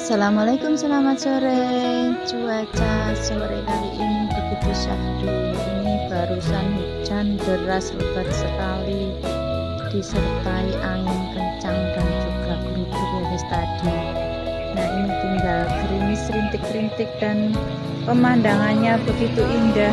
Assalamualaikum, selamat sore. Cuaca sore kali ini begitu syahdu. Ini barusan hujan deras lebat sekali, disertai angin kencang dan juga guyur ya guys tadi. Nah ini tinggal gerimis rintik-rintik dan pemandangannya begitu indah.